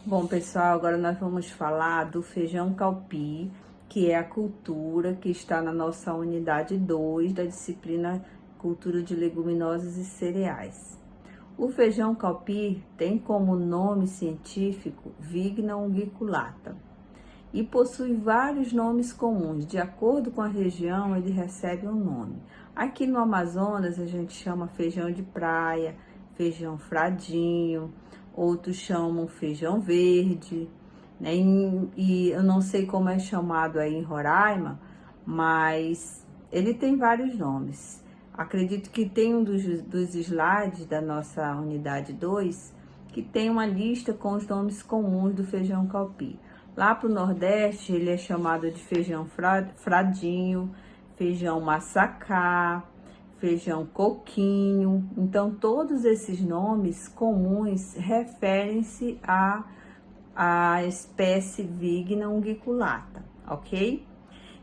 Bom, pessoal, agora nós vamos falar do feijão calpi, que é a cultura que está na nossa unidade 2 da disciplina Cultura de Leguminosas e Cereais. O feijão calpi tem como nome científico Vigna unguiculata e possui vários nomes comuns. De acordo com a região, ele recebe um nome. Aqui no Amazonas, a gente chama feijão de praia, feijão fradinho, outros chamam feijão verde, né? E eu não sei como é chamado aí em Roraima, mas ele tem vários nomes. Acredito que tem um dos slides da nossa unidade 2 que tem uma lista com os nomes comuns do feijão calpi. Lá para o Nordeste, ele é chamado de feijão fradinho, feijão massacá, feijão coquinho. Então, todos esses nomes comuns referem-se à espécie Vigna unguiculata, ok?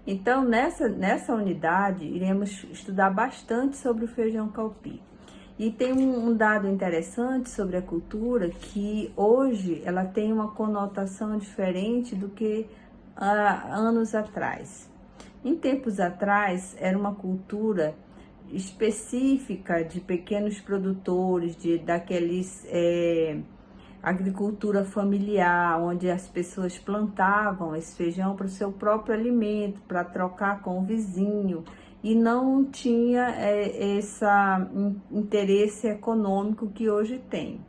Então, nessa unidade, iremos estudar bastante sobre o feijão calpi. E tem um dado interessante sobre a cultura, que hoje ela tem uma conotação diferente do que anos atrás. Em tempos atrás, era uma cultura específica de pequenos produtores, daqueles agricultura familiar, onde as pessoas plantavam esse feijão para o seu próprio alimento, para trocar com o vizinho, e não tinha esse interesse econômico que hoje tem.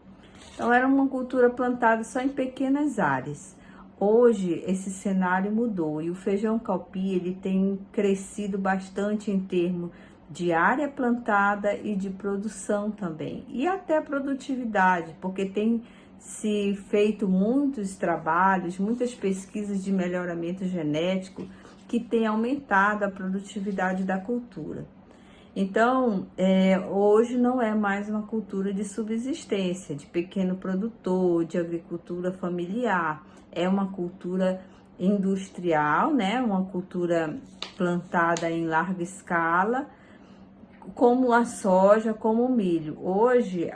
Então, era uma cultura plantada só em pequenas áreas. Hoje, esse cenário mudou e o feijão calpi ele tem crescido bastante em termos de área plantada e de produção também, e até produtividade, porque tem se feito muitos trabalhos, muitas pesquisas de melhoramento genético que tem aumentado a produtividade da cultura. Então, hoje não é mais uma cultura de subsistência, de pequeno produtor, de agricultura familiar. É uma cultura industrial, né? Uma cultura plantada em larga escala, como a soja, como o milho. Hoje,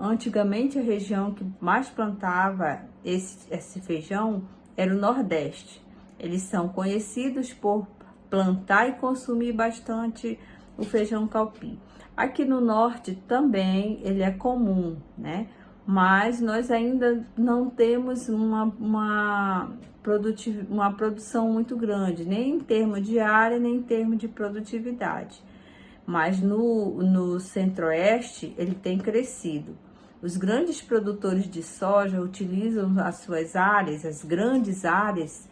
antigamente a região que mais plantava esse feijão era o Nordeste. Eles são conhecidos por plantar e consumir bastante o feijão calpi. Aqui no Norte também ele é comum, né? Mas nós ainda não temos uma produção muito grande, nem em termos de área, nem em termos de produtividade. Mas no Centro-Oeste ele tem crescido. Os grandes produtores de soja utilizam as suas áreas, as grandes áreas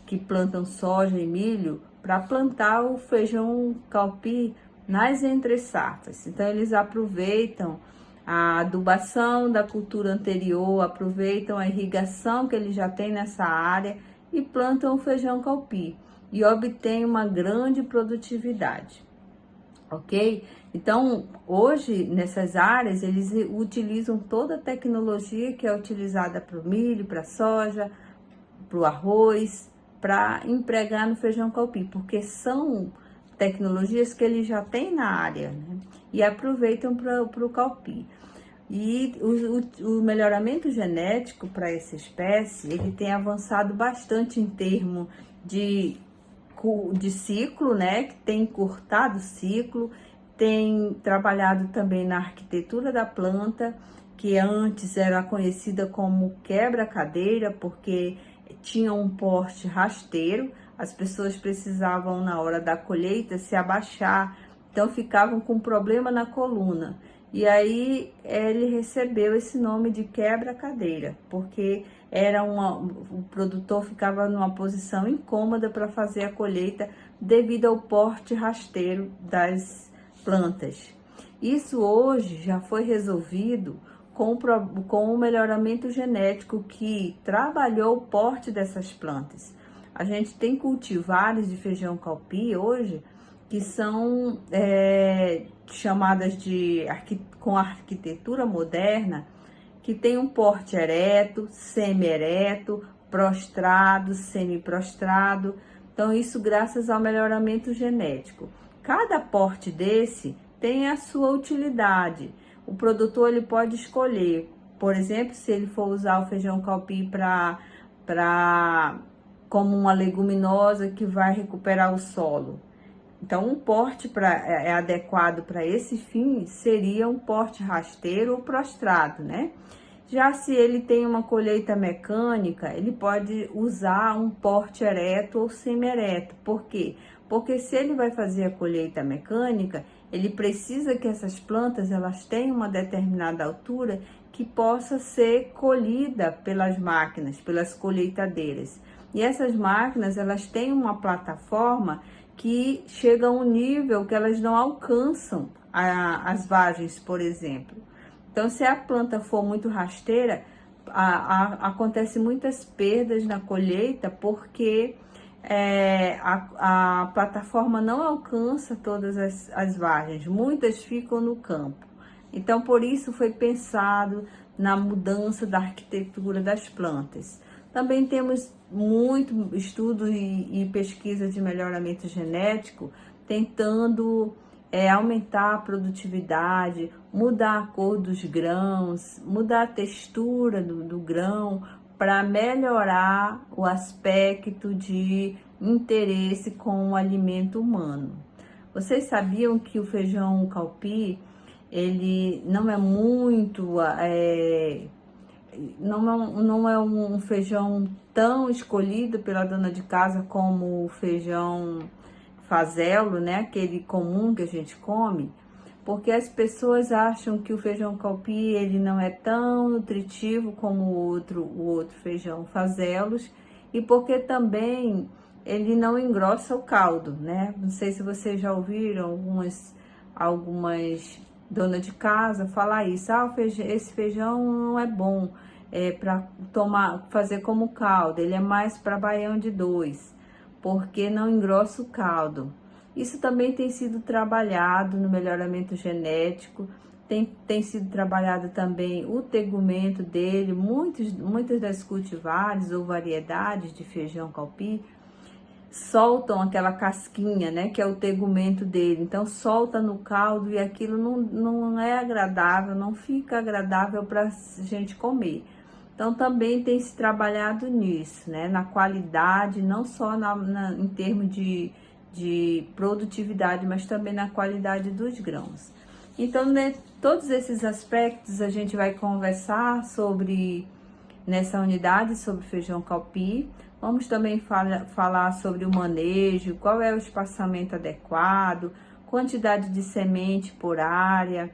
que plantam soja e milho, para plantar o feijão calpi nas entre-safras. Então, eles aproveitam a adubação da cultura anterior, aproveitam a irrigação que eles já têm nessa área e plantam o feijão calpi e obtêm uma grande produtividade, ok? Então, hoje, nessas áreas, eles utilizam toda a tecnologia que é utilizada para o milho, para a soja, para o arroz, para empregar no feijão calpi, porque são tecnologias que eles já têm na área, né? E aproveitam para o calpi. E o melhoramento genético para essa espécie, ele tem avançado bastante em termos de ciclo, né? Que tem encurtado o ciclo, tem trabalhado também na arquitetura da planta, que antes era conhecida como quebra-cadeira, porque tinha um porte rasteiro, as pessoas precisavam na hora da colheita se abaixar, então ficavam com problema na coluna. E aí ele recebeu esse nome de quebra-cadeira, porque o produtor ficava numa posição incômoda para fazer a colheita devido ao porte rasteiro das plantas. Isso hoje já foi resolvido com o melhoramento genético que trabalhou o porte dessas plantas. A gente tem cultivares de feijão calpi hoje que são chamadas com arquitetura moderna, que tem um porte ereto, semi-ereto, prostrado, semi-prostrado. Então, isso graças ao melhoramento genético. Cada porte desse tem a sua utilidade. O produtor ele pode escolher por exemplo, se ele for usar o feijão calpi como uma leguminosa que vai recuperar o solo. Então, um porte adequado para esse fim seria um porte rasteiro ou prostrado, né? Já se ele tem uma colheita mecânica, ele pode usar um porte ereto ou semi-ereto. Por quê? Porque se ele vai fazer a colheita mecânica, ele precisa que essas plantas elas tenham uma determinada altura que possa ser colhida pelas máquinas, pelas colheitadeiras. E essas máquinas, elas têm uma plataforma que chega a um nível que elas não alcançam as vagens, por exemplo. Então, se a planta for muito rasteira, acontece muitas perdas na colheita, porque a plataforma não alcança todas as vagens, muitas ficam no campo. Então, por isso foi pensado na mudança da arquitetura das plantas. Também temos muito estudo e pesquisa de melhoramento genético, tentando aumentar a produtividade, mudar a cor dos grãos, mudar a textura do grão, para melhorar o aspecto de interesse com o alimento humano. Vocês sabiam que o feijão calpi, ele não é muito... não é um feijão tão escolhido pela dona de casa como o feijão fazelo, né? Aquele comum que a gente come, porque as pessoas acham que o feijão calpi ele não é tão nutritivo como o outro feijão fazelos, e porque também ele não engrossa o caldo, né? Não sei se vocês já ouviram algumas donas de casa falar isso. Esse feijão não é bom para fazer como caldo, ele é mais para baião de dois, porque não engrossa o caldo. Isso também tem sido trabalhado no melhoramento genético, tem sido trabalhado também o tegumento dele. Muitas das cultivares ou variedades de feijão calpi soltam aquela casquinha, né, que é o tegumento dele. Então solta no caldo e aquilo não é agradável, não fica agradável para a gente comer. Então também tem se trabalhado nisso, né, na qualidade, não só em termos de produtividade, mas também na qualidade dos grãos. Então, né, todos esses aspectos a gente vai conversar nessa unidade sobre feijão calpi. Vamos também falar sobre o manejo, qual é o espaçamento adequado, quantidade de semente por área,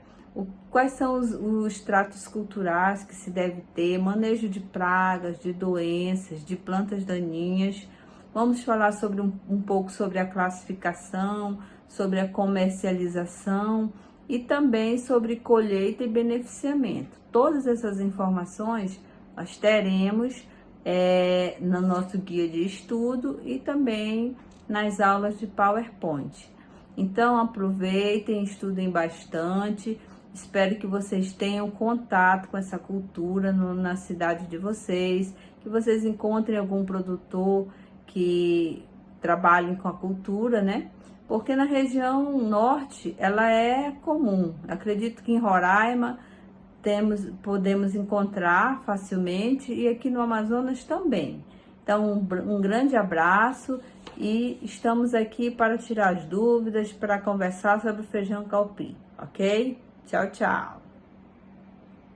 quais são os tratos culturais que se deve ter, manejo de pragas, de doenças, de plantas daninhas. Vamos falar sobre um pouco sobre a classificação, sobre a comercialização e também sobre colheita e beneficiamento. Todas essas informações nós teremos no nosso guia de estudo e também nas aulas de PowerPoint. Então aproveitem, estudem bastante. Espero que vocês tenham contato com essa cultura na cidade de vocês, que vocês encontrem algum produtor que trabalhem com a cultura, né? Porque na região norte ela é comum. Acredito que em Roraima podemos encontrar facilmente, e aqui no Amazonas também. Então, um grande abraço, e estamos aqui para tirar as dúvidas, para conversar sobre o feijão calpi, ok? Tchau, tchau!